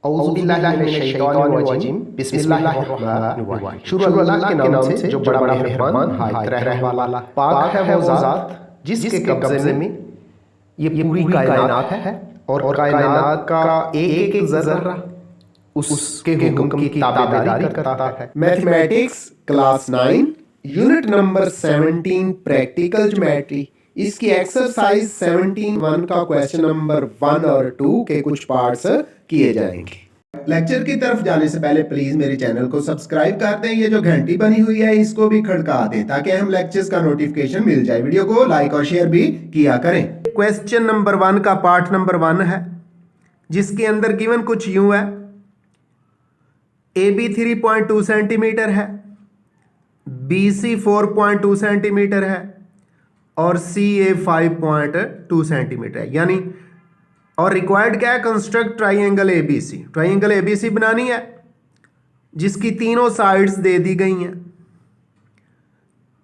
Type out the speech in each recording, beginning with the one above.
औज़ुबिल्लाहिमिनश्शैतानिर्रजीम बिस्मिल्लाहिर्रहमानिर्रहीम। शुरू अल्लाह के नाम से जो बड़ा मेहरबान हायत रहम वाला। पाक है वो ज़ात जिसके कब्ज़े में ये पूरी कायनात है और कायनात का एक एक ज़र्रा उसके हुक्म की ताबेदारी करता है। Mathematics class 9 unit number 17 practical geometry, इसकी एक्सरसाइज 17(1) का क्वेश्चन नंबर 1 और 2 के कुछ पार्ट्स किए जाएंगे। लेक्चर की तरफ जाने से पहले प्लीज मेरे चैनल को सब्सक्राइब कर दें। ये जो घंटी बनी हुई है इसको भी खड़का दें ताकि हम लेक्चर्स का नोटिफिकेशन मिल जाए। वीडियो को लाइक और शेयर भी किया करें। क्वेश्चन नंबर 1 का पार्ट नंबर 1 है, जिसके अंदर गिवन कुछ यूं है। AB 3.2 सेंटीमीटर है, BC 4.2 सेंटीमीटर है और CA 5.2 सेंटीमीटर है। यानी और रिक्वायर्ड क्या है? Construct triangle ABC। Triangle ABC बनानी है जिसकी तीनों साइड्स दे दी गई हैं।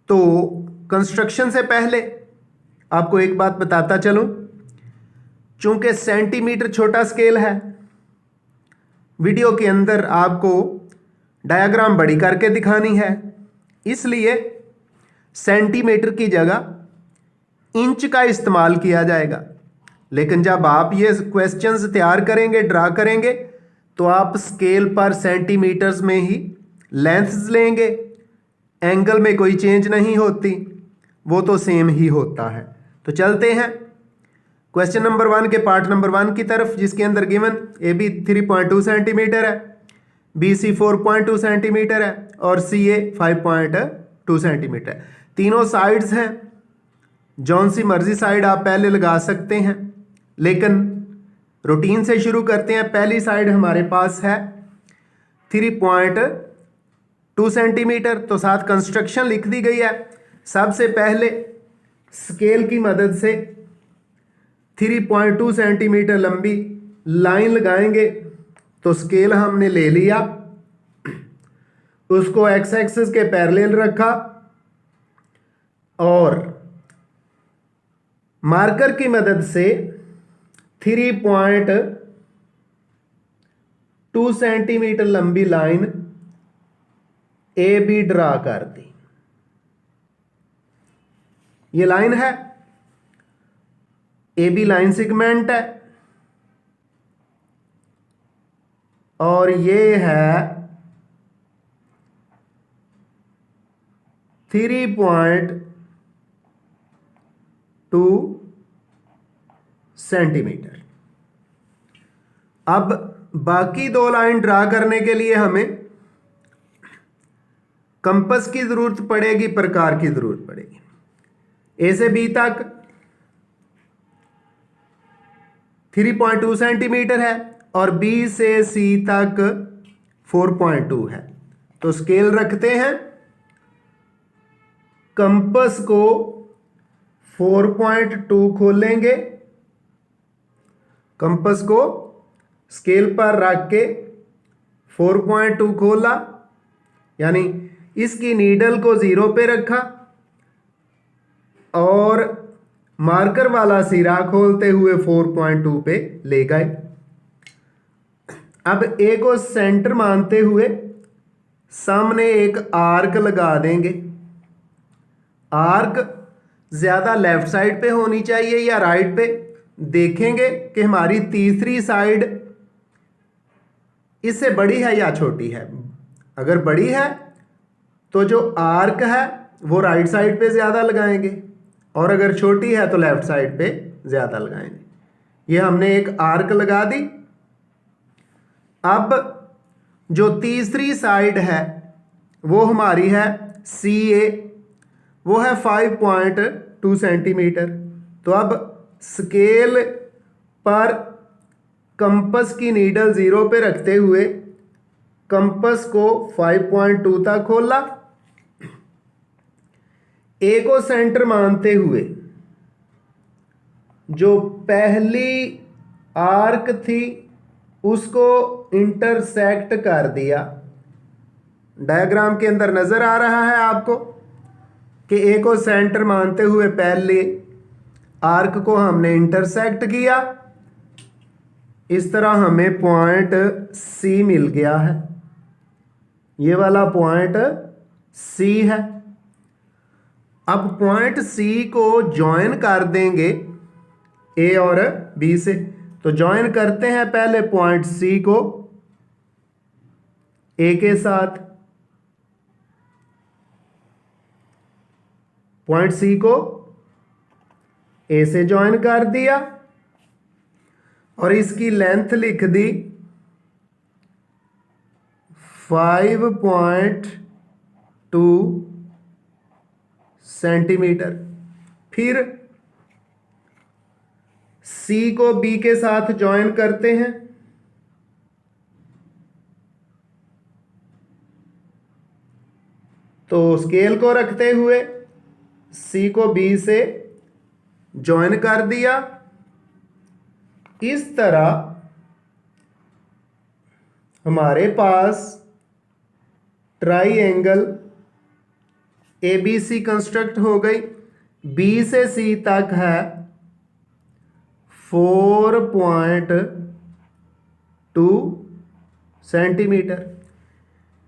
तो कंस्ट्रक्शन से पहले आपको एक बात बताता चलूं, चूंकि सेंटीमीटर छोटा स्केल है, वीडियो के अंदर आपको डायग्राम बड़ी करके दिखानी है, इसलिए सेंटीमीटर की जगह इंच का इस्तेमाल किया जाएगा। लेकिन जब आप ये क्वेश्चंस तैयार करेंगे, ड्रा करेंगे, तो आप स्केल पर सेंटीमीटर्स में ही लेंथ्स लेंगे। एंगल में कोई चेंज नहीं होती, वो तो सेम ही होता है। तो चलते हैं क्वेश्चन नंबर 1 के पार्ट नंबर 1 की तरफ, जिसके अंदर गिवन AB 3.2 सेंटीमीटर है, BC 4.2 सेंटीमीटर है और CA 5.2 सेंटीमीटर है। तीनों साइड्स हैं, जौन सी मर्जी साइड आप पहले लगा सकते हैं, लेकिन रूटीन से शुरू करते हैं। पहली साइड हमारे पास है 3.2 सेंटीमीटर, तो साथ कंस्ट्रक्शन लिख दी गई है। सबसे पहले स्केल की मदद से 3.2 सेंटीमीटर लंबी लाइन लगाएंगे। तो स्केल हमने ले लिया, उसको एक्स एक्सिस के पैरेलल रखा और मार्कर की मदद से 3.2 सेंटीमीटर लंबी लाइन AB ड्रा कर दी। ये लाइन है, AB लाइन सेगमेंट है और ये है 3.2 सेंटीमीटर। अब बाकी दो लाइन ड्रा करने के लिए हमें कंपास की जरूरत पड़ेगी, प्रकार की जरूरत पड़ेगी। A से B तक 3.2 सेंटीमीटर है और B से C तक 4.2 है। तो स्केल रखते हैं, कंपास को 4.2 खोलेंगे, कंपास को स्केल पर रख के 4.2 खोला, यानी इसकी नीडल को 0 पे रखा और मार्कर वाला सिरा खोलते हुए 4.2 पे ले गए। अब A को सेंटर मानते हुए सामने एक आर्क लगा देंगे। आर्क ज्यादा लेफ्ट साइड पे होनी चाहिए या राइट पे? देखेंगे कि हमारी तीसरी साइड इससे बड़ी है या छोटी है। अगर बड़ी है तो जो आर्क है वो राइट साइड पे ज्यादा लगाएंगे और अगर छोटी है तो लेफ्ट साइड पे ज्यादा लगाएंगे। ये हमने एक आर्क लगा दी। अब जो तीसरी साइड है वो हमारी है CA, वो है 5.2 सेंटीमीटर। तो अब स्केल पर कंपास की नीडल 0 पे रखते हुए कंपास को 5.2 तक खोला। A को सेंटर मानते हुए जो पहली आर्क थी उसको इंटरसेक्ट कर दिया। डायग्राम के अंदर नजर आ रहा है आपको कि A को सेंटर मानते हुए पहले आर्क को हमने इंटरसेक्ट किया। इस तरह हमें पॉइंट सी मिल गया है, ये वाला पॉइंट सी है। अब पॉइंट सी को ज्वाइन कर देंगे ए और बी से। तो ज्वाइन करते हैं पहले पॉइंट सी को ए के साथ, पॉइंट सी को ए से ज्वाइन कर दिया और इसकी लेंथ लिख दी 5.2 सेंटीमीटर। फिर सी को बी के साथ ज्वाइन करते हैं, तो स्केल को रखते हुए सी को बी से ज्वाइन कर दिया। इस तरह हमारे पास ट्राइएंगल ABC कंस्ट्रक्ट हो गई। बी से सी तक है 4.2 सेंटीमीटर।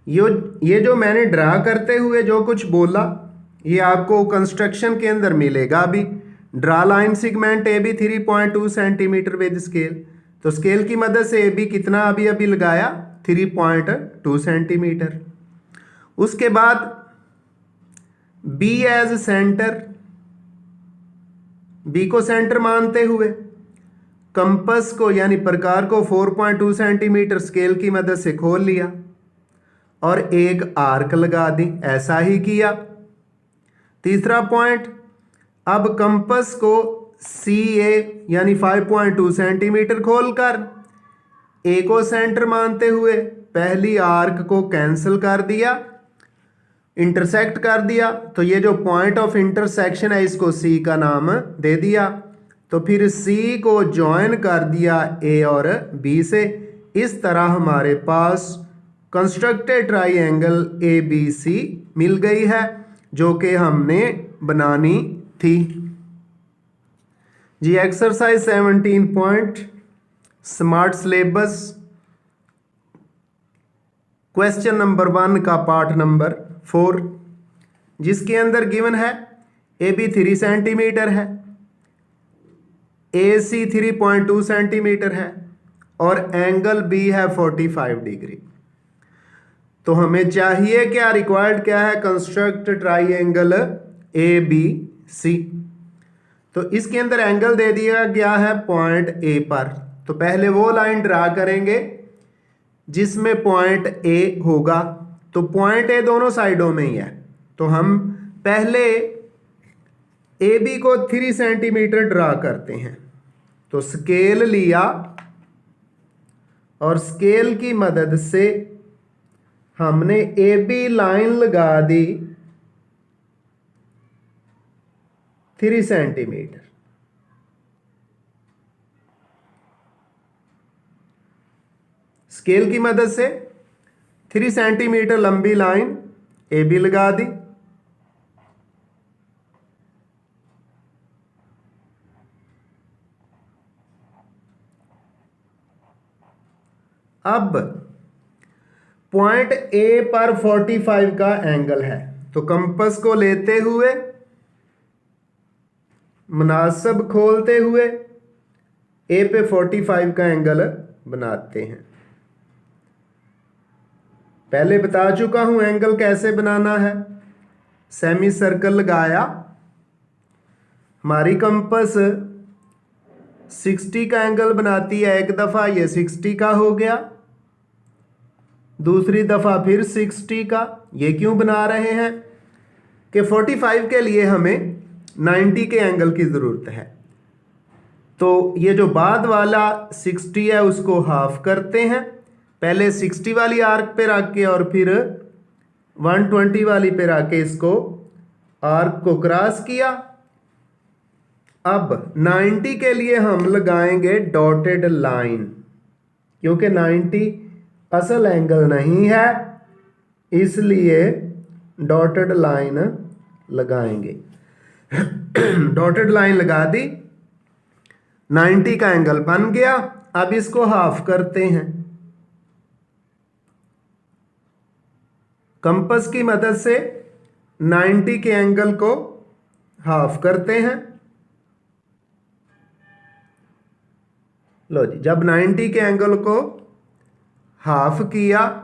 ये जो मैंने ड्रा करते हुए जो कुछ बोला ये आपको कंस्ट्रक्शन के अंदर मिलेगा। अभी draw line segment AB 3.2 centimetre with scale. तो स्केल की मदद से AB कितना अभी लगाया 3.2 सेंटीमीटर। उसके बाद B एज सेंटर, B को सेंटर मानते हुए कंपस को यानी प्रकार को 4.2 सेंटीमीटर स्केल की मदद से खोल लिया और एक आर्क लगा दी, ऐसा ही किया। तीसरा पॉइंट, अब कंपस को CA यानी 5.2 सेंटीमीटर खोलकर A को सेंटर मानते हुए पहली आर्क को कैंसिल कर दिया, इंटरसेक्ट कर दिया। तो ये जो पॉइंट ऑफ इंटरसेक्शन है इसको C का नाम दे दिया। तो फिर C को ज्वाइन कर दिया A और B से। इस तरह हमारे पास कंस्ट्रक्टेड ट्राइएंगल ABC मिल गई है जो कि हमने बनानी थी। जी exercise 17 point smart syllabus question number 1 का पार्ट नंबर 4, जिसके अंदर गिवन है AB 3 सेंटीमीटर है, AC 3.2 सेंटीमीटर है और एंगल B है 45 डिग्री। तो हमें चाहिए क्या, रिक्वायर्ड क्या है, कंस्ट्रक्ट ट्राइएंगल ABC। तो इसके अंदर एंगल दे दिया गया है पॉइंट A पर। तो पहले वो लाइन ड्रा करेंगे जिसमें पॉइंट A होगा। तो पॉइंट A दोनों साइडों में ही है। तो हम पहले AB को 3 सेंटीमीटर ड्रा करते हैं। तो स्केल लिया और स्केल की मदद से हमने AB लाइन लगा दी 3 सेंटीमीटर। स्केल की मदद से 3 सेंटीमीटर लंबी लाइन AB लगा दी। अब पॉइंट A पर 45 का एंगल है। तो कंपास को लेते हुए मुनासिब खोलते हुए A पे 45 का एंगल बनाते हैं। पहले बता चुका हूं एंगल कैसे बनाना है। सेमी सर्कल लगाया, हमारी कंपास 60 का एंगल बनाती है। एक दफ़ा ये 60 का हो गया, दूसरी दफ़ा फिर 60 का। ये क्यों बना रहे हैं कि 45 के लिए हमें 90 के एंगल की ज़रूरत है। तो ये जो बाद वाला 60 है उसको हाफ करते हैं। पहले 60 वाली आर्क पे रख के और फिर 120 वाली पे रख के इसको आर्क को क्रॉस किया। अब 90 के लिए हम लगाएंगे डॉटेड लाइन, क्योंकि 90 असल एंगल नहीं है, इसलिए डॉटेड लाइन लगाएंगे। डॉटेड लाइन लगा दी, 90 का एंगल बन गया। अब इसको हाफ करते हैं। कंपास की मदद से 90 के एंगल को हाफ करते हैं। लो जी, जब 90 के एंगल को हाफ किया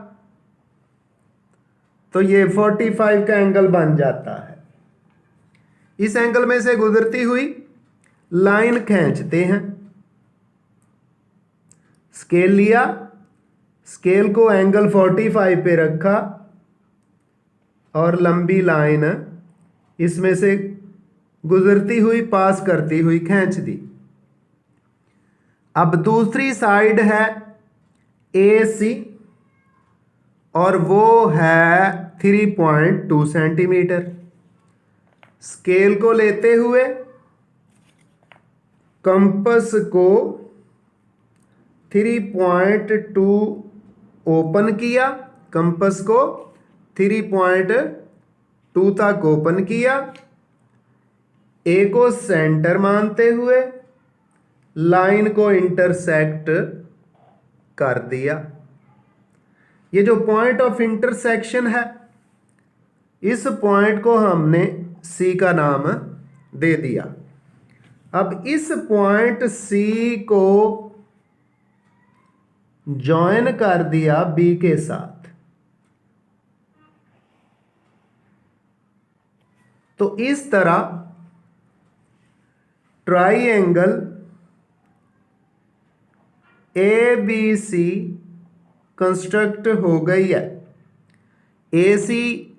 तो ये 45 का एंगल बन जाता है। इस एंगल में से गुजरती हुई लाइन खींचते हैं। स्केल लिया, स्केल को एंगल 45 पे रखा और लंबी लाइन इसमें से गुजरती हुई पास करती हुई खींच दी। अब दूसरी साइड है AC और वो है 3.2 सेंटीमीटर। स्केल को लेते हुए कंपास को 3.2 ओपन किया, कंपास को 3.2 तक ओपन किया। A को सेंटर मानते हुए लाइन को इंटरसेक्ट कर दिया। ये जो पॉइंट ऑफ इंटरसेक्शन है, इस पॉइंट को हमने C का नाम दे दिया। अब इस पॉइंट C को जॉइन कर दिया B के साथ। तो इस तरह ट्राइएंगल ABC कंस्ट्रक्ट हो गई है। AC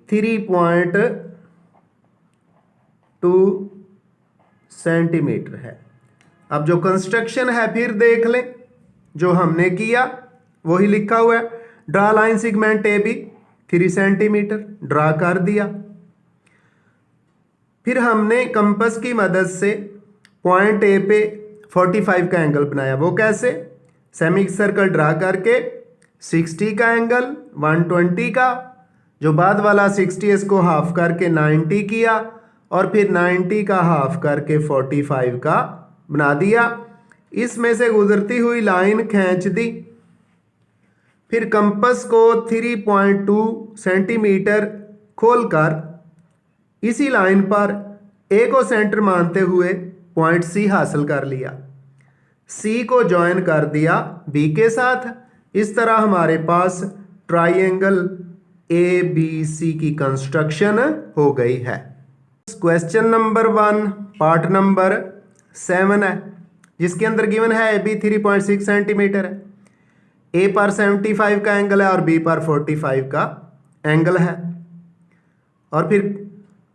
3.2 सेंटीमीटर है। अब जो कंस्ट्रक्शन है फिर देख लें, जो हमने किया वही लिखा हुआ है। Draw line segment AB 3 centimetre draw कर दिया। फिर हमने कंपास की मदद से पॉइंट A पे 45 का एंगल बनाया। वो कैसे? सेमी सर्कल ड्रा करके 60 का एंगल, 120 का, जो बाद वाला 60 इसको हाफ करके 90 किया और फिर 90 का हाफ करके 45 का बना दिया। इसमें से गुजरती हुई लाइन खींच दी। फिर कंपास को 3.2 सेंटीमीटर खोलकर इसी लाइन पर A को सेंटर मानते हुए पॉइंट C हासिल कर लिया। C को ज्वाइन कर दिया B के साथ। इस तरह हमारे पास ट्राइएंगल ABC की कंस्ट्रक्शन हो गई है। क्वेश्चन नंबर 1 पार्ट नंबर 7 है, जिसके अंदर गिवन है AB 3.6 सेंटीमीटर है, A पर 75 का एंगल है और B पर 45 का एंगल है, और फिर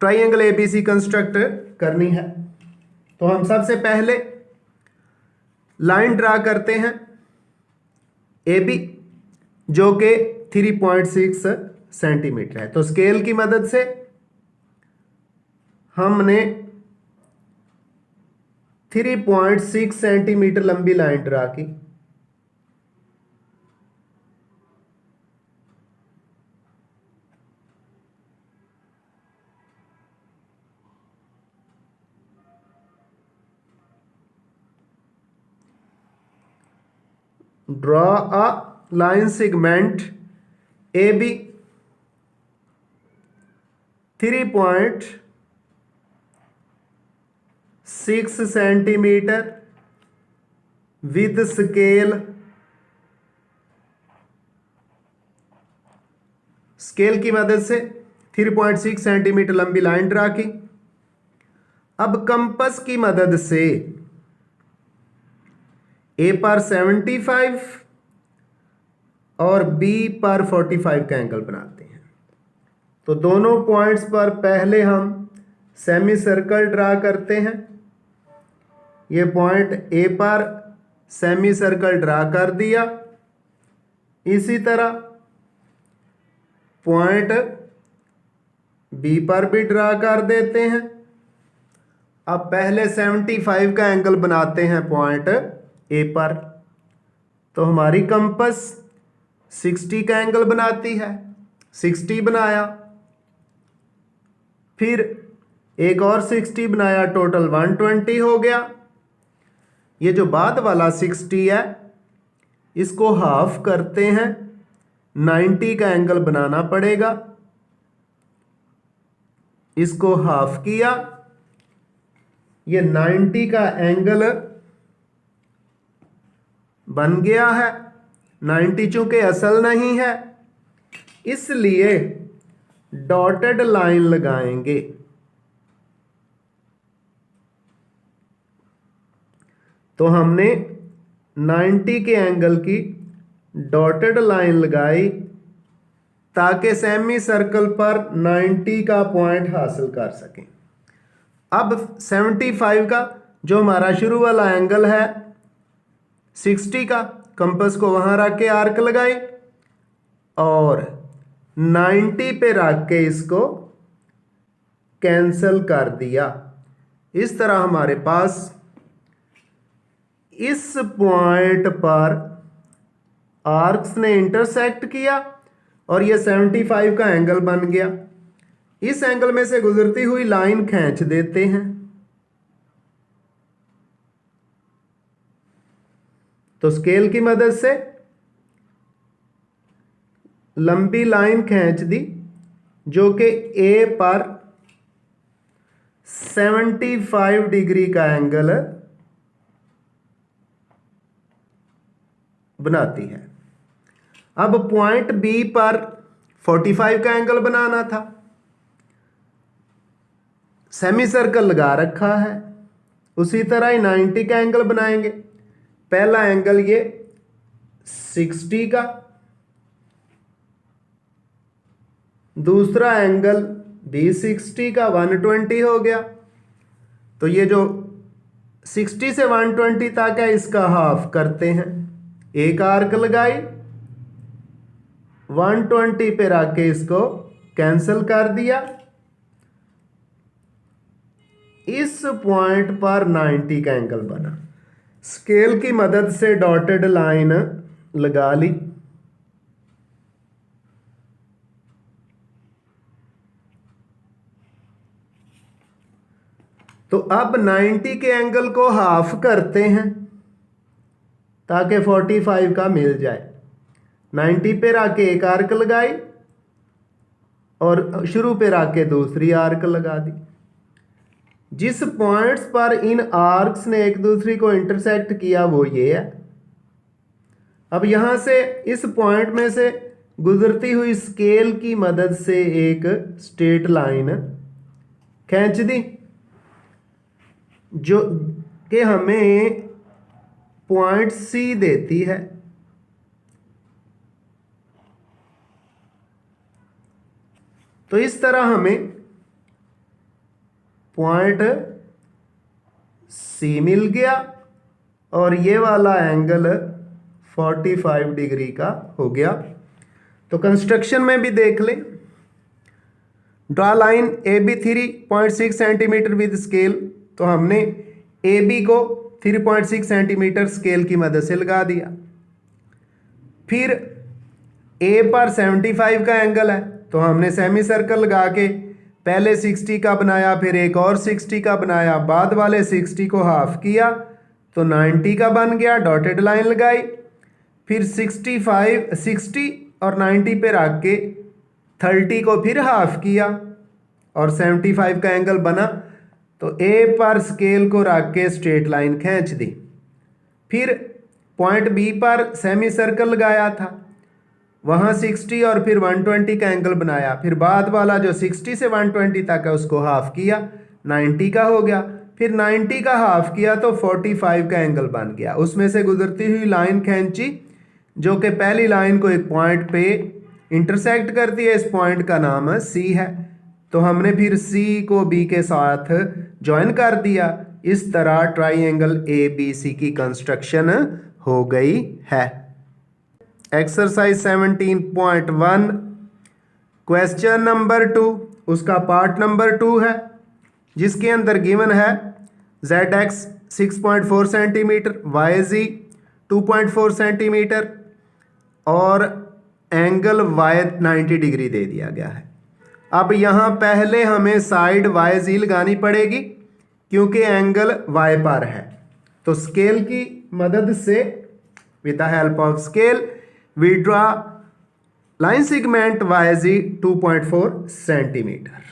ट्राइएंगल ABC कंस्ट्रक्ट करनी है। तो हम सबसे पहले लाइन ड्रा करते हैं AB, जो कि 3.6 सेंटीमीटर है। तो स्केल की मदद से हमने 3.6 सेंटीमीटर लंबी लाइन ड्रा की। Draw a line segment AB 3.6 centimetre with scale। Scale की मदद से 3.6 सेंटीमीटर लंबी लाइन ड्रा की। अब कंपास की मदद से A पर 75 और B पर 45 का एंगल बनाते हैं। तो दोनों पॉइंट्स पर पहले हम सेमी सर्कल ड्रा करते हैं। ये पॉइंट A पर सेमी सर्कल ड्रा कर दिया। इसी तरह पॉइंट B पर भी ड्रा कर देते हैं। अब पहले 75 का एंगल बनाते हैं पॉइंट A पर। तो हमारी कंपास 60 का एंगल बनाती है। 60 बनाया, फिर एक और 60 बनाया, टोटल 120 हो गया। ये जो बाद वाला 60 है इसको हाफ करते हैं, 90 का एंगल बनाना पड़ेगा। इसको हाफ किया, ये 90 का एंगल बन गया है। 90 चूंकि असल नहीं है इसलिए डॉटेड लाइन लगाएंगे। तो हमने 90 के एंगल की डॉटेड लाइन लगाई ताकि सेमी सर्कल पर 90 का पॉइंट हासिल कर सकें। अब 75 का जो हमारा शुरू वाला एंगल है 60 का, कंपास को वहां रख के आर्क लगाई और 90 पे रख के इसको कैंसिल कर दिया। इस तरह हमारे पास इस पॉइंट पर आर्क्स ने इंटरसेक्ट किया और ये 75 का एंगल बन गया। इस एंगल में से गुजरती हुई लाइन खींच देते हैं। तो स्केल की मदद से लंबी लाइन खींच दी जो कि ए पर 75 डिग्री का एंगल बनाती है। अब पॉइंट बी पर 45 का एंगल बनाना था। सेमी सर्कल लगा रखा है, उसी तरह ही 90 का एंगल बनाएंगे। पहला एंगल ये 60 का, दूसरा एंगल भी 60 का, 120 हो गया। तो ये जो 60 से 120 तक है इसका हाफ करते हैं। एक आर्क लगाई, 120 पे रख के इसको कैंसिल कर दिया। इस पॉइंट पर 90 का एंगल बना। स्केल की मदद से डॉटेड लाइन लगा ली। तो अब 90 के एंगल को हाफ करते हैं ताकि 45 का मिल जाए। 90 पे रख के एक आर्क लगाई और शुरू पे रख के दूसरी आर्क लगा दी। जिस पॉइंट्स पर इन आर्क्स ने एक दूसरे को इंटरसेक्ट किया वो ये है। अब यहां से इस पॉइंट में से गुजरती हुई स्केल की मदद से एक स्ट्रेट लाइन खींच दी जो कि हमें पॉइंट सी देती है। तो इस तरह हमें पॉइंट सी मिल गया और ये वाला एंगल 45 डिग्री का हो गया। तो कंस्ट्रक्शन में भी देख लें। Draw line A B 3.6 centimetre with scale. तो हमने ए बी को 3.6 सेंटीमीटर स्केल की मदद से लगा दिया। फिर ए पर 75 का एंगल है तो हमने सेमी सर्कल लगा के पहले 60 का बनाया, फिर एक और 60 का बनाया, बाद वाले 60 को हाफ किया तो 90 का बन गया। डॉटेड लाइन लगाई, फिर 60 और 90 पे रख के 30 को फिर हाफ किया और 75 का एंगल बना। तो ए पर स्केल को रख के स्ट्रेट लाइन खींच दी। फिर पॉइंट बी पर सेमी सर्कल लगाया था, वहाँ 60 और फिर 120 का एंगल बनाया। फिर बाद वाला जो 60 से 120 तक है उसको हाफ किया, 90 का हो गया। फिर 90 का हाफ किया तो 45 का एंगल बन गया। उसमें से गुजरती हुई लाइन खींची जो कि पहली लाइन को एक पॉइंट पे इंटरसेक्ट करती है। इस पॉइंट का नाम सी है। तो हमने फिर सी को बी के साथ ज्वाइन कर दिया। इस तरह ट्राइंगल ए बी सी की कंस्ट्रक्शन हो गई है। एक्सरसाइज 17.1 क्वेश्चन नंबर 2 उसका पार्ट नंबर 2 है जिसके अंदर गिवन है ZX 6.4 सेंटीमीटर, YZ 2.4 सेंटीमीटर और एंगल Y 90 डिग्री दे दिया गया है। अब यहाँ पहले हमें साइड YZ लगानी पड़ेगी क्योंकि एंगल Y पर है। तो स्केल की मदद से with the help of scale we draw line segment YZ 2.4 centimetre.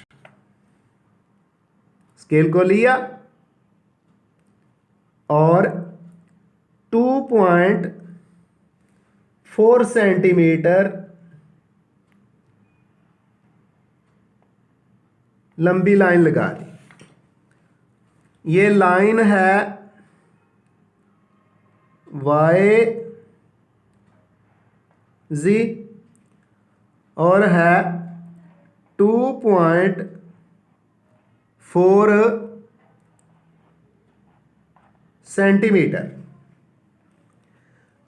Scale को लिया और 2.4 सेंटीमीटर लंबी लाइन लगा दी। ये लाइन है YZ और है 2.4 सेंटीमीटर।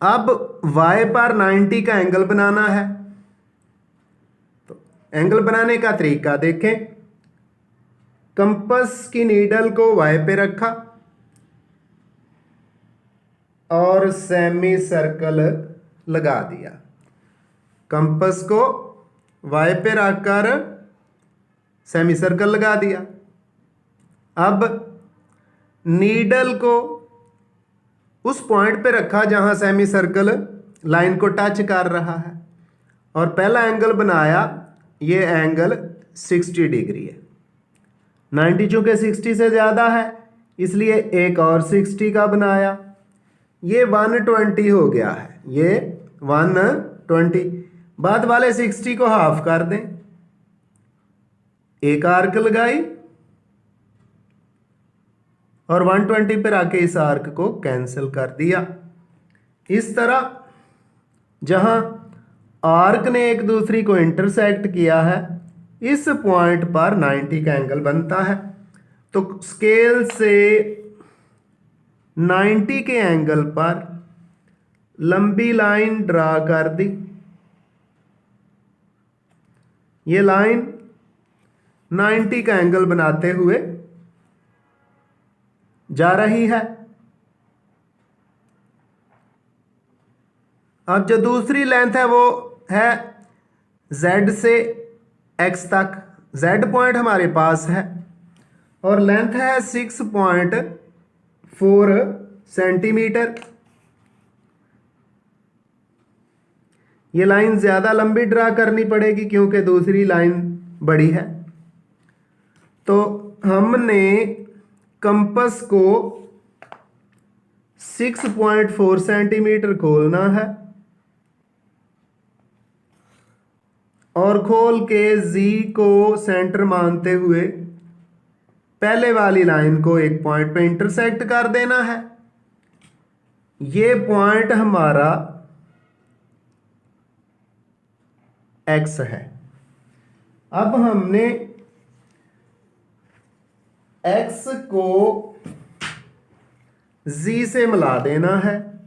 अब Y पर 90 का एंगल बनाना है। तो एंगल बनाने का तरीका देखें। कंपास की नीडल को Y पे रखा और सेमी सर्कल लगा दिया। कंपास को Y पे रखकर सेमी सर्कल लगा दिया। अब नीडल को उस पॉइंट पे रखा जहां सेमी सर्कल लाइन को टच कर रहा है और पहला एंगल बनाया। ये एंगल 60 डिग्री है। 90 चूंकि 60 से ज़्यादा है इसलिए एक और 60 का बनाया। ये 120 हो गया है। ये 120। बाद वाले 60 को हाफ कर दें। एक आर्क लगाई और 120 पर आके इस आर्क को कैंसिल कर दिया। इस तरह जहां आर्क ने एक दूसरी को इंटरसेक्ट किया है इस पॉइंट पर 90 का एंगल बनता है। तो स्केल से 90 के एंगल पर लंबी लाइन ड्रा कर दी। ये लाइन 90 का एंगल बनाते हुए जा रही है। अब जो दूसरी लेंथ है वो है Z से X तक। Z पॉइंट हमारे पास है और लेंथ है 6.4 सेंटीमीटर। ये लाइन ज़्यादा लंबी ड्रा करनी पड़ेगी क्योंकि दूसरी लाइन बड़ी है। तो हमने कंपास को 6.4 सेंटीमीटर खोलना है और खोल के Z को सेंटर मानते हुए पहले वाली लाइन को एक पॉइंट पे इंटरसेक्ट कर देना है। ये पॉइंट हमारा X है। अब हमने X को Z से मिला देना है।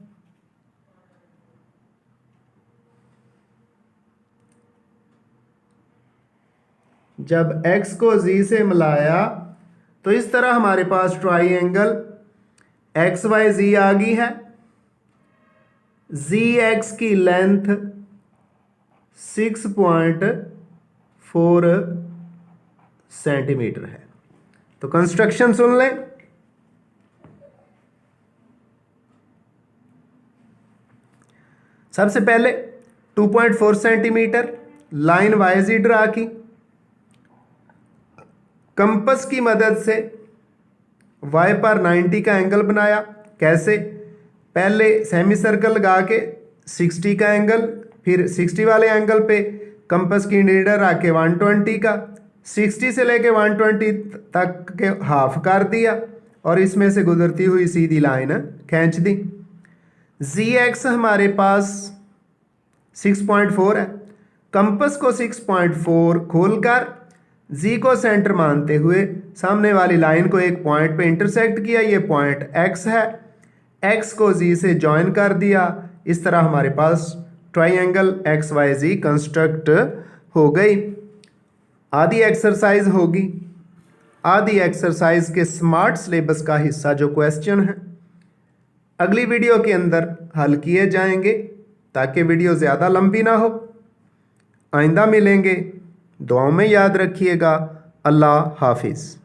जब X को Z से मिलाया तो इस तरह हमारे पास ट्राइंगल XYZ आ गई है। ZX की लेंथ 6.4 सेंटीमीटर है। तो कंस्ट्रक्शन सुन लें। सबसे पहले 2.4 सेंटीमीटर लाइन YZ ड्रा की। कंपास की मदद से Y पर 90 का एंगल बनाया। कैसे? पहले सेमी सर्कल लगा के 60 का एंगल, फिर 60 वाले एंगल पे कंपास की नीडल आके 120 का, 60 से लेके 120 तक के हाफ कर दिया और इसमें से गुजरती हुई सीधी लाइन खींच दी। ZX हमारे पास 6.4 है। कंपास को 6.4 खोलकर Z को सेंटर मानते हुए सामने वाली लाइन को एक पॉइंट पे इंटरसेक्ट किया। ये पॉइंट X है। X को Z से जॉइन कर दिया। इस तरह हमारे पास ट्राइंगल XYZ कंस्ट्रक्ट हो गई। आधी एक्सरसाइज होगी। आधी एक्सरसाइज के स्मार्ट सिलेबस का हिस्सा जो क्वेश्चन है अगली वीडियो के अंदर हल किए जाएंगे ताकि वीडियो ज़्यादा लंबी ना हो। आइंदा मिलेंगे। दुआओं में याद रखिएगा। अल्लाह हाफिज़।